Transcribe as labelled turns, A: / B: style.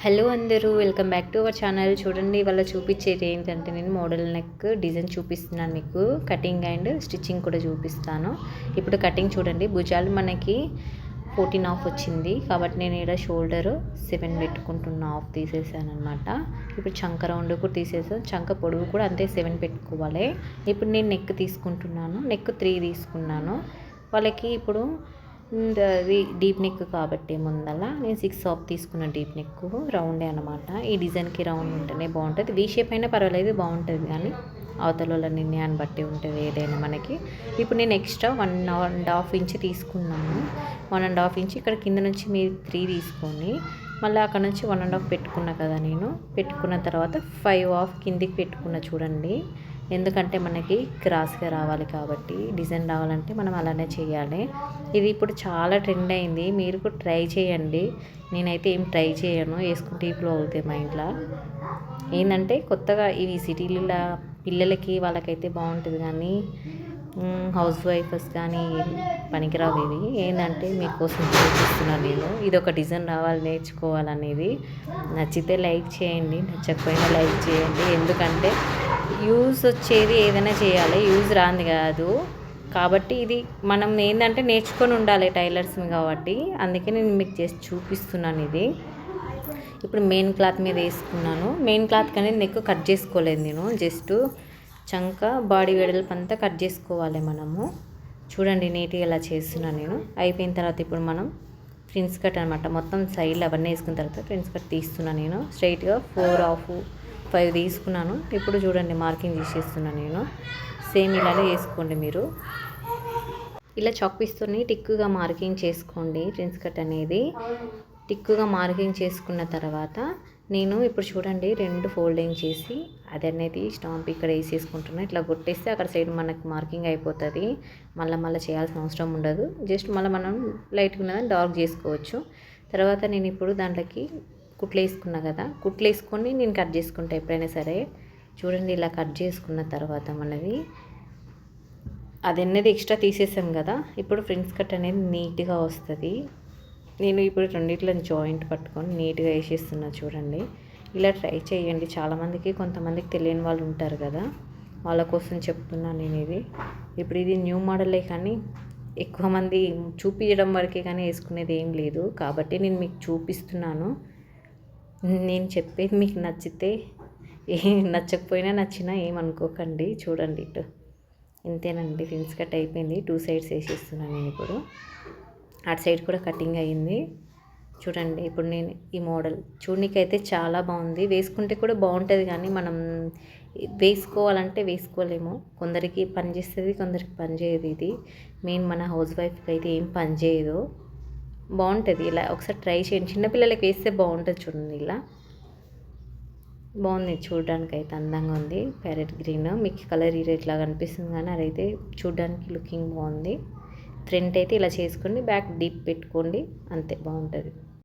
A: Hello అందరూ, welcome back to our channel. చూడండి, ఇవాళ చూపించేది ఏంటంటే నేను మోడల్ నెక్ డిజైన్ చూపిస్తున్నాను. మీకు కటింగ్ అండ్ స్టిచ్చింగ్ కూడా చూపిస్తాను. ఇప్పుడు కటింగ్ చూడండి. భుజాలు మనకి 14 హాఫ్ వచ్చింది కాబట్టి నేను ఇక్కడ షోల్డర్ 7 పెట్టుకుంటున్నా, హాఫ్ తీసేసాను అనమాట. ఇప్పుడు చంక రౌండ్ కూడా తీసేసాను, చంక పొడవు కూడా అంతే 7 పెట్టుకోవాలి. ఇప్పుడు నేను నెక్ తీసుకుంటున్నాను, నెక్ 3 తీసుకున్నాను. వాళ్ళకి ఇప్పుడు అది డీప్ నెక్ కాబట్టి ముందల నేను 6 హాఫ్ తీసుకున్న. డీప్ నెక్ రౌండే అనమాట. ఈ డిజైన్కి రౌండ్ ఉంటేనే బాగుంటుంది. వీ షేప్ అయినా పర్వాలేదు, బాగుంటుంది. కానీ అవతల వాళ్ళ నిర్ణయాన్ని బట్టి ఉంటుంది ఏదైనా మనకి. ఇప్పుడు నేను ఎక్స్ట్రా 1.5 ఇంచ్ తీసుకున్నాను. 1.5 ఇంచ్ ఇక్కడ కింద నుంచి మీరు 3 తీసుకొని మళ్ళీ అక్కడ నుంచి 1.5 పెట్టుకున్నా కదా. నేను పెట్టుకున్న తర్వాత 5 హాఫ్ కిందికి పెట్టుకున్నా. చూడండి, ఎందుకంటే మనకి క్రాస్గా రావాలి కాబట్టి, డిజైన్ రావాలంటే మనం అలానే చేయాలి. ఇది ఇప్పుడు చాలా ట్రెండ్ అయింది, మీరు కూడా ట్రై చేయండి. నేనైతే ఏం ట్రై చేయను, వేసుకుంటే ఇప్పుడు అవుతాయి మా ఇంట్లో. ఏంటంటే కొత్తగా ఇవి సిటీలలో పిల్లలకి వాళ్ళకైతే బాగుంటుంది, కానీ హౌస్ వైఫర్స్ కానీ పనికిరావు ఇవి. ఏంటంటే మీకోసం చూపిస్తున్నాను నేను. ఇది ఒక డిజైన్ రావాలి, నేర్చుకోవాలనేది. నచ్చితే లైక్ చేయండి, నచ్చకపోయినా లైక్ చేయండి. ఎందుకంటే యూజ్ వచ్చేది ఏదైనా చేయాలి, యూజ్ రాంది కాదు. కాబట్టి ఇది మనం ఏంటంటే నేర్చుకొని ఉండాలి టైలర్స్ని కాబట్టి, అందుకే నేను మీకు చేసి చూపిస్తున్నాను. ఇది ఇప్పుడు మెయిన్ క్లాత్ మీద వేసుకున్నాను. మెయిన్ క్లాత్ కానీ నెక్ కట్ చేసుకోలేదు నేను, జస్ట్ చంక బాడీ వెడల్పు అంతా కట్ చేసుకోవాలి మనము. చూడండి, నీట్గా ఇలా చేస్తున్నాను నేను. అయిపోయిన తర్వాత ఇప్పుడు మనం ఫ్రిన్స్ కట్ అనమాట. మొత్తం సైడ్లు అవన్నీ వేసుకున్న తర్వాత ఫ్రిన్స్ కట్ తీస్తున్నాను నేను. స్ట్రైట్గా 4 హాఫ్ 5 తీసుకున్నాను. ఇప్పుడు చూడండి, మార్కింగ్ తీసేస్తున్నాను నేను. సేమ్ ఇలానే వేసుకోండి మీరు. ఇలా చాక్ పీస్తోని టిక్కుగా మార్కింగ్ చేసుకోండి. ఫ్రిన్స్ కట్ అనేది టిక్కుగా మార్కింగ్ చేసుకున్న తర్వాత నేను ఇప్పుడు చూడండి 2 ఫోల్డింగ్ చేసి అది అనేది స్టాంప్ ఇక్కడ వేసేసుకుంటున్నాను. ఇట్లా కొట్టేస్తే అక్కడ సైడ్ మనకు మార్కింగ్ అయిపోతుంది. మళ్ళీ చేయాల్సిన అవసరం ఉండదు. జస్ట్ మళ్ళీ మనం లైట్గా ఉన్నదని డార్క్ చేసుకోవచ్చు. తర్వాత నేను ఇప్పుడు దాంట్లోకి కుట్లు వేసుకున్నా కదా, కుట్లు వేసుకొని నేను కట్ చేసుకుంటా ఎప్పుడైనా సరే. చూడండి, ఇలా కట్ చేసుకున్న తర్వాత మనది అది అనేది ఎక్స్ట్రా తీసేసాం కదా. ఇప్పుడు ఫ్రిన్స్ కట్ అనేది నీట్గా వస్తుంది. నేను ఇప్పుడు రెండిట్లను జాయింట్ పట్టుకొని నీట్గా వేసేస్తున్నా. చూడండి, ఇలా ట్రై చేయండి. చాలామందికి కొంతమందికి తెలియని వాళ్ళు ఉంటారు కదా, వాళ్ళ కోసం చెప్తున్నాను నేను ఇది. ఇప్పుడు ఇది న్యూ మోడలే కానీ ఎక్కువ మంది చూపించడం వరకే కానీ వేసుకునేది ఏం లేదు, కాబట్టి నేను మీకు చూపిస్తున్నాను. నేను చెప్పేది మీకు నచ్చితే నచ్చకపోయినా నచ్చినా ఏమనుకోకండి. చూడండి, ఇటు ఇంతేనండి. ఫ్రిన్స్ కట్ అయిపోయింది. 2 సైడ్స్ వేసేస్తున్నాను నేను. ఇప్పుడు అటు సైడ్ కూడా కటింగ్ అయ్యింది. చూడండి, ఇప్పుడు నేను ఈ మోడల్ చూడనీకైతే చాలా బాగుంది. వేసుకుంటే కూడా బాగుంటుంది, కానీ మనం వేసుకోవాలంటే వేసుకోలేము. కొందరికి పని చేస్తుంది, కొందరికి పని చేయదు. ఇది మెయిన్ మన హౌస్ వైఫ్కి అయితే ఏం పని చేయదు, బాగుంటుంది. ఇలా ఒకసారి ట్రై చేయండి. చిన్నపిల్లలకి వేస్తే బాగుంటుంది. చూడండి, ఇలా బాగుంది. చూడడానికి అయితే అందంగా ఉంది. ప్యారెట్ గ్రీన్ మీకు కలర్ ఇట్లా కనిపిస్తుంది, కానీ అదైతే చూడడానికి లుకింగ్ బాగుంది. ఫ్రంట్ అయితే ఇలా చేసుకోండి, బ్యాక్ డీప్ పెట్టుకోండి, అంతే బాగుంటుంది.